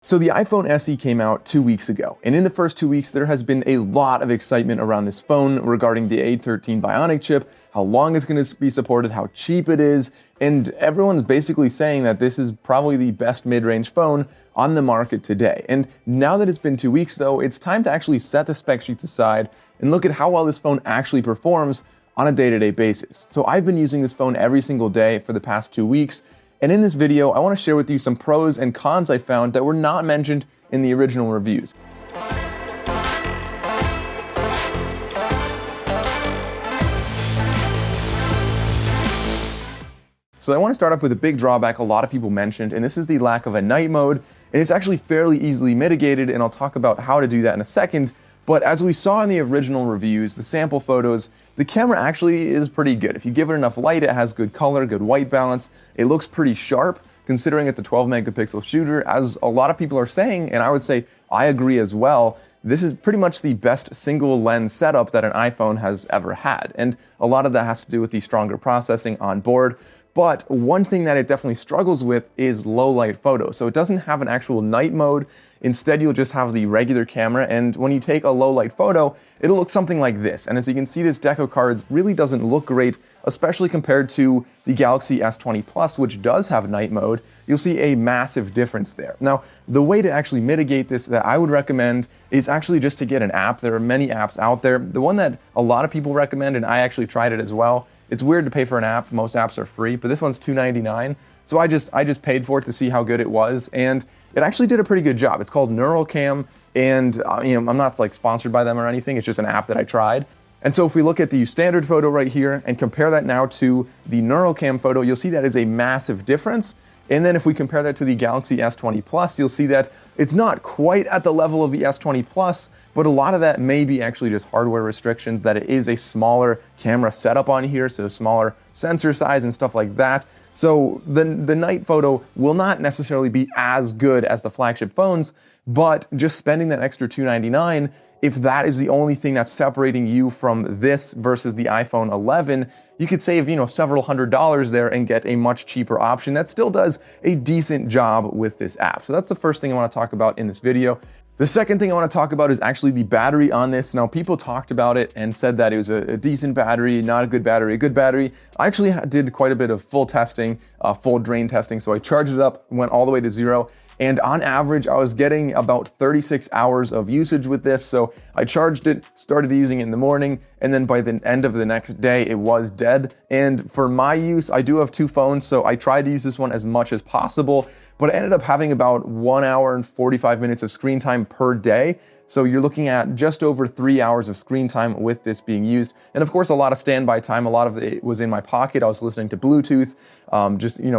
So the iPhone SE came out 2 weeks ago, and in the first 2 weeks there has been a lot of excitement around this phone regarding the A13 Bionic chip, how long it's going to be supported, how cheap it is, and everyone's basically saying that this is probably the best mid-range phone on the market today. And now that it's been 2 weeks though, it's time to actually set the spec sheets aside and look at how well this phone actually performs on a day-to-day basis. So I've been using this phone every single day for the past 2 weeks, and in this video, I want to share with you some pros and cons I found that were not mentioned in the original reviews. So I want to start off with a big drawback a lot of people mentioned, and this is the lack of a night mode, and it's actually fairly easily mitigated, and I'll talk about how to do that in a second. But as we saw in the original reviews, the sample photos, the camera actually is pretty good. If you give it enough light, it has good color, good white balance. It looks pretty sharp, considering it's a 12 megapixel shooter, as a lot of people are saying, and I would say I agree as well. This is pretty much the best single lens setup that an iPhone has ever had. And a lot of that has to do with the stronger processing on board. But one thing that it definitely struggles with is low light photo. So it doesn't have an actual night mode. Instead, you'll just have the regular camera, and when you take a low light photo, it'll look something like this. And as you can see, this deck of cards really doesn't look great, especially compared to the Galaxy S20 Plus, which does have night mode. You'll see a massive difference there. Now, the way to actually mitigate this that I would recommend is actually just to get an app. There are many apps out there. The one that a lot of people recommend, and I actually tried it as well, it's weird to pay for an app. Most apps are free, but this one's $2.99. So I just paid for it to see how good it was, and it actually did a pretty good job. It's called NeuralCam, and I'm not like sponsored by them or anything. It's just an app that I tried. And so if we look at the standard photo right here and compare that now to the NeuralCam photo, you'll see that is a massive difference. And then if we compare that to the Galaxy S20 Plus, you'll see that it's not quite at the level of the S20 Plus, but a lot of that may be actually just hardware restrictions, that it is a smaller camera setup on here, so smaller sensor size and stuff like that. So the night photo will not necessarily be as good as the flagship phones, but just spending that extra $2.99, if that is the only thing that's separating you from this versus the iPhone 11, you could save, several $100s there and get a much cheaper option that still does a decent job with this app. So that's the first thing I want to talk about in this video. The second thing I want to talk about is actually the battery on this. Now, people talked about it and said that it was a decent battery, not a good battery, a good battery. I actually did quite a bit of full testing, full drain testing. So I charged it up, went all the way to 0. And on average, I was getting about 36 hours of usage with this. So I charged it, started using it in the morning, and then by the end of the next day, it was dead. And for my use, I do have 2 phones, so I tried to use this one as much as possible, but I ended up having about 1 hour and 45 minutes of screen time per day. So you're looking at just over 3 hours of screen time with this being used. And of course, a lot of standby time. A lot of it was in my pocket. I was listening to Bluetooth,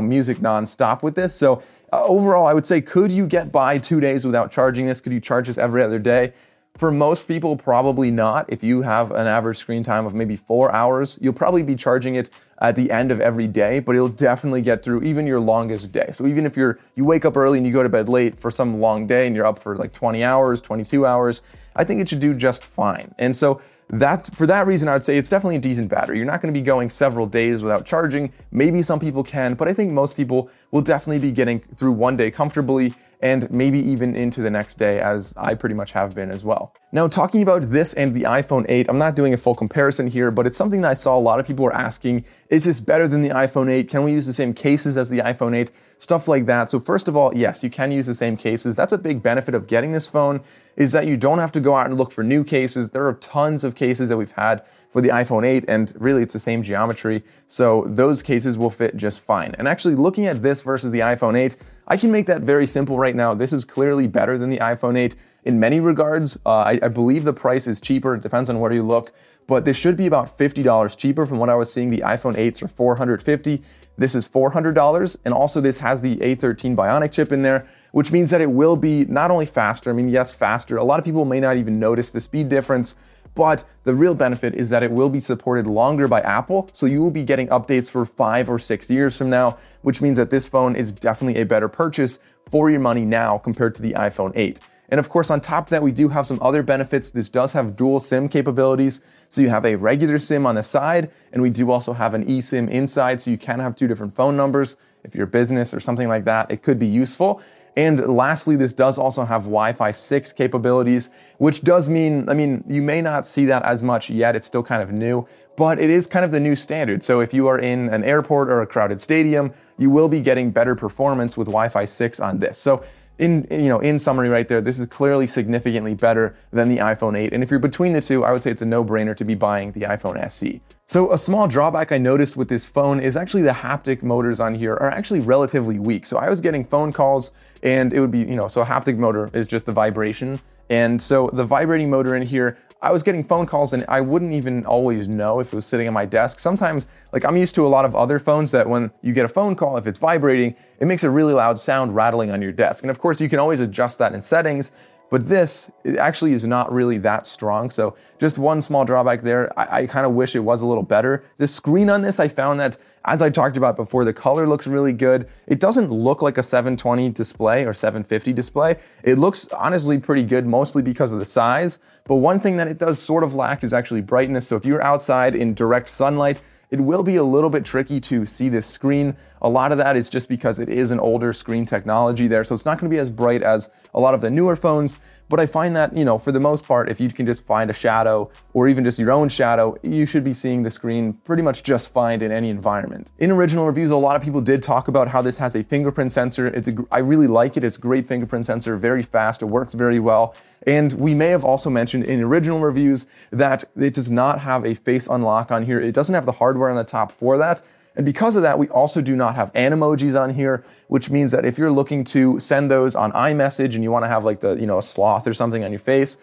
music nonstop with this. So overall, I would say, could you get by 2 days without charging this? Could you charge this every other day? For most people, probably not. If you have an average screen time of maybe 4 hours, you'll probably be charging it at the end of every day, but it'll definitely get through even your longest day. So even if you wake up early and you go to bed late for some long day and you're up for like 20 hours, 22 hours, I think it should do just fine. And so for that reason, I would say it's definitely a decent battery. You're not going to be going several days without charging. Maybe some people can, but I think most people will definitely be getting through one day comfortably, and maybe even into the next day, as I pretty much have been as well. Now, talking about this and the iPhone 8, I'm not doing a full comparison here, but it's something that I saw a lot of people were asking, is this better than the iPhone 8? Can we use the same cases as the iPhone 8? Stuff like that. So first of all, yes, you can use the same cases. That's a big benefit of getting this phone, is that you don't have to go out and look for new cases. There are tons of cases that we've had for the iPhone 8, and really it's the same geometry, so those cases will fit just fine. And actually, looking at this versus the iPhone 8, I can make that very simple right now. This is clearly better than the iPhone 8 in many regards. I believe the price is cheaper. It depends on where you look, but this should be about $50 cheaper. From what I was seeing, the iPhone 8s are $450. This is $400, and also this has the A13 Bionic chip in there, which means that it will be not only faster, I mean, yes, faster. A lot of people may not even notice the speed difference, but the real benefit is that it will be supported longer by Apple, so you will be getting updates for 5 or 6 years from now, which means that this phone is definitely a better purchase for your money now compared to the iPhone 8. And of course, on top of that, we do have some other benefits. This does have dual SIM capabilities. So you have a regular SIM on the side, and we do also have an eSIM inside, so you can have 2 different phone numbers. If you're a business or something like that, it could be useful. And lastly, this does also have Wi-Fi 6 capabilities, which does mean, I mean, you may not see that as much yet, it's still kind of new, but it is kind of the new standard. So if you are in an airport or a crowded stadium, you will be getting better performance with Wi-Fi 6 on this. So in summary right there, this is clearly significantly better than the iPhone 8. And if you're between the two, I would say it's a no-brainer to be buying the iPhone SE. So a small drawback I noticed with this phone is actually the haptic motors on here are actually relatively weak. So I was getting phone calls and it would be, so a haptic motor is just the vibration. And so the vibrating motor in here, I was getting phone calls and I wouldn't even always know if it was sitting on my desk. Sometimes, like I'm used to a lot of other phones that when you get a phone call, if it's vibrating, it makes a really loud sound rattling on your desk. And of course you can always adjust that in settings, but this, it actually is not really that strong. So just one small drawback there. I kind of wish it was a little better. The screen on this, I found that, as I talked about before, the color looks really good. It doesn't look like a 720 display or 750 display. It looks honestly pretty good, mostly because of the size. But one thing that it does sort of lack is actually brightness. So if you're outside in direct sunlight, it will be a little bit tricky to see this screen. A lot of that is just because it is an older screen technology there, so it's not gonna be as bright as a lot of the newer phones. But I find that, for the most part, if you can just find a shadow or even just your own shadow, you should be seeing the screen pretty much just fine in any environment. In original reviews, a lot of people did talk about how this has a fingerprint sensor. I really like it. It's a great fingerprint sensor, very fast. It works very well. And we may have also mentioned in original reviews that it does not have a face unlock on here. It doesn't have the hardware on the top for that. And because of that, we also do not have animojis on here, which means that if you're looking to send those on iMessage and you want to have like a sloth or something on your face,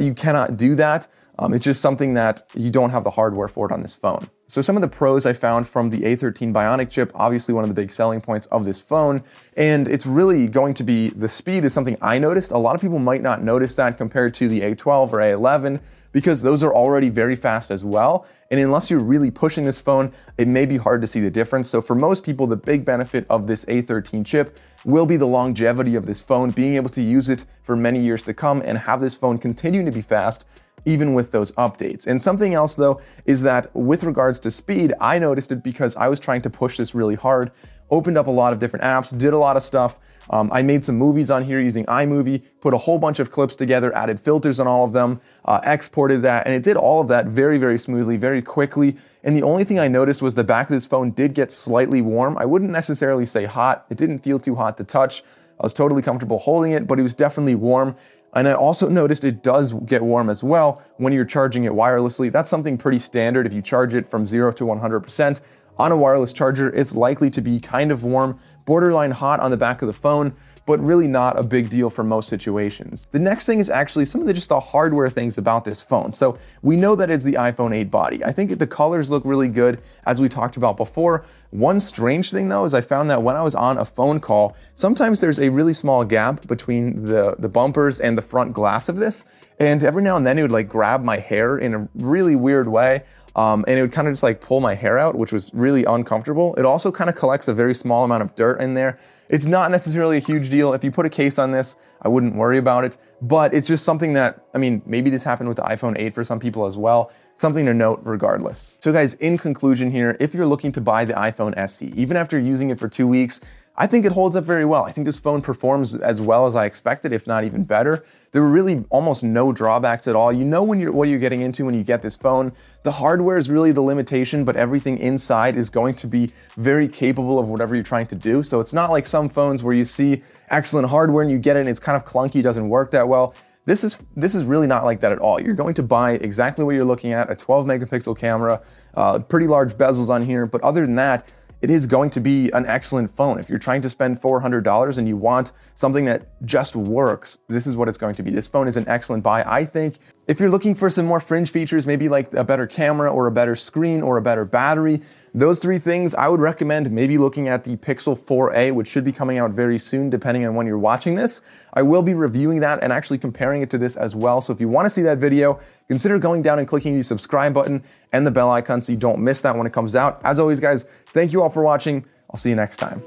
you cannot do that. It's just something that you don't have the hardware for it on this phone. So some of the pros I found from the A13 Bionic chip, obviously one of the big selling points of this phone, and it's really going to be the speed is something I noticed. A lot of people might not notice that compared to the A12 or A11 because those are already very fast as well. And unless you're really pushing this phone, it may be hard to see the difference. So for most people, the big benefit of this A13 chip will be the longevity of this phone, being able to use it for many years to come and have this phone continue to be fast even with those updates. And something else though is that with regards to speed, I noticed it because I was trying to push this really hard, opened up a lot of different apps, did a lot of stuff. I made some movies on here using iMovie, put a whole bunch of clips together, added filters on all of them, exported that, and it did all of that very, very smoothly, very quickly. And the only thing I noticed was the back of this phone did get slightly warm. I wouldn't necessarily say hot. It didn't feel too hot to touch. I was totally comfortable holding it, but it was definitely warm. And I also noticed it does get warm as well when you're charging it wirelessly. That's something pretty standard. If you charge it from 0 to 100% on a wireless charger, it's likely to be kind of warm, borderline hot on the back of the phone, but really not a big deal for most situations. The next thing is actually some of the hardware things about this phone. So we know that it's the iPhone 8 body. I think the colors look really good, as we talked about before. One strange thing though is I found that when I was on a phone call, sometimes there's a really small gap between the bumpers and the front glass of this. And every now and then it would like grab my hair in a really weird way. And it would kind of just like pull my hair out, which was really uncomfortable. It also kind of collects a very small amount of dirt in there. It's not necessarily a huge deal. If you put a case on this, I wouldn't worry about it, but it's just something that, maybe this happened with the iPhone 8 for some people as well. Something to note regardless. So guys, in conclusion here, if you're looking to buy the iPhone SE, even after using it for 2 weeks, I think it holds up very well. I think this phone performs as well as I expected, if not even better. There were really almost no drawbacks at all. You know what you're getting into when you get this phone. The hardware is really the limitation, but everything inside is going to be very capable of whatever you're trying to do. So it's not like some phones where you see excellent hardware and you get it and it's kind of clunky, doesn't work that well. This is really not like that at all. You're going to buy exactly what you're looking at, a 12 megapixel camera, pretty large bezels on here, but other than that, it is going to be an excellent phone. If you're trying to spend $400 and you want something that just works, this is what it's going to be. This phone is an excellent buy, I think. If you're looking for some more fringe features, maybe like a better camera or a better screen or a better battery, those three things, I would recommend maybe looking at the Pixel 4a, which should be coming out very soon, depending on when you're watching this. I will be reviewing that and actually comparing it to this as well. So if you want to see that video, consider going down and clicking the subscribe button and the bell icon so you don't miss that when it comes out. As always, guys, thank you all for watching. I'll see you next time.